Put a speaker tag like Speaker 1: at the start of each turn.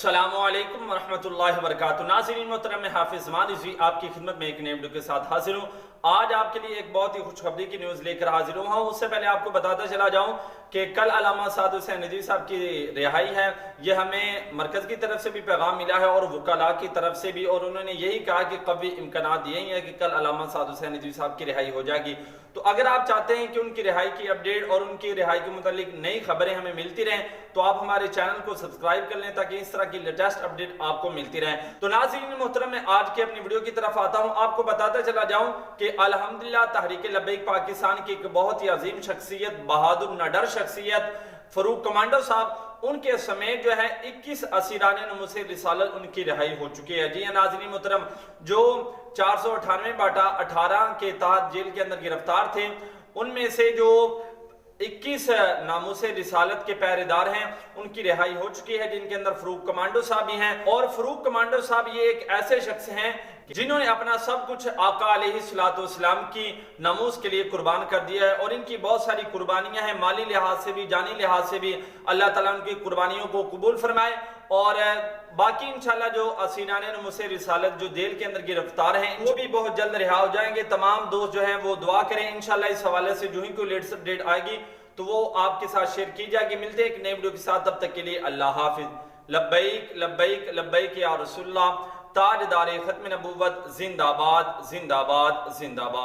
Speaker 1: السلام علیکم ورحمۃ اللہ وبرکاتہ۔ ناظرین محترم، میں حافظ زمان رضوی آپ کی خدمت میں ایک نئے ویڈیو کے ساتھ حاضر ہوں۔ آج آپ کے لیے ایک بہت ہی خوشخبری کی نیوز لے کر حاضر ہوں۔ اس سے پہلے آپ کو بتاتا چلا جاؤں کہ کل علامہ سعد حسین رضوی صاحب کی رہائی ہے، یہ ہمیں مرکز کی طرف سے بھی پیغام ملا ہے اور وکلاء کی طرف سے بھی، اور انہوں نے یہی کہا کہ قوی امکانات یہی ہیں کہ کل علامہ سعد حسین رضوی صاحب کی رہائی ہو جائے گی۔ تو اگر آپ چاہتے ہیں کہ ان کی رہائی کی اپڈیٹ اور ان کی رہائی کے متعلق نئی خبریں ہمیں ملتی رہیں تو آپ ہمارے چینل کو سبسکرائب کر لیں تاکہ اس طرح کی لیٹسٹ اپڈیٹ آپ کو ملتی رہیں۔ تو ناظرین محترم، میں آج کی اپنی ویڈیو کی طرف آتا ہوں۔ آپ کو بتاتا چلا جاؤں کہ الحمدللہ تحریک لبیک پاکستان کی ایک بہت ہی عظیم شخصیت، بہادر نڈر شخصیت فاروق کمانڈو صاحب، ان کے سمیت جو ہے 21 اسیران ناموس رسالت ان کی رہائی ہو چکی ہے۔ جی ناظرین محترم، جو 498/18 کے تحت جیل کے اندر گرفتار تھے، ان میں سے جو 21 ناموس رسالت کے پہرے دار ہیں ان کی رہائی ہو چکی ہے، جن کے اندر فاروق کمانڈو صاحب بھی ہیں۔ اور فاروق کمانڈو صاحب یہ ایک ایسے شخص ہیں جنہوں نے اپنا سب کچھ آقا علیہ السلام کی ناموس کے لیے قربان کر دیا ہے، اور ان کی بہت ساری قربانیاں ہیں، مالی لحاظ سے بھی، جانی لحاظ سے بھی۔ اللہ تعالیٰ ان کی قربانیوں کو قبول فرمائے، اور باقی انشاءاللہ جو اسیران ناموس رسالت جو جیل کے اندر گرفتار ہیں وہ بھی بہت جلد رہا ہو جائیں گے۔ تمام دوست جو ہیں وہ دعا کریں، انشاءاللہ اس حوالے سے جو ہی کوئی لیٹسٹ اپڈیٹ آئے گی تو وہ آپ کے ساتھ شیئر کی جائے گی۔ ملتے ہیں ایک نئے ویڈیو کے ساتھ، تب تک کے لیے اللہ حافظ۔ لبیک لبیک لبیک یا رسول اللہ، تاجدار ختم نبوت، زندہ باد زندہ باد زندہ باد۔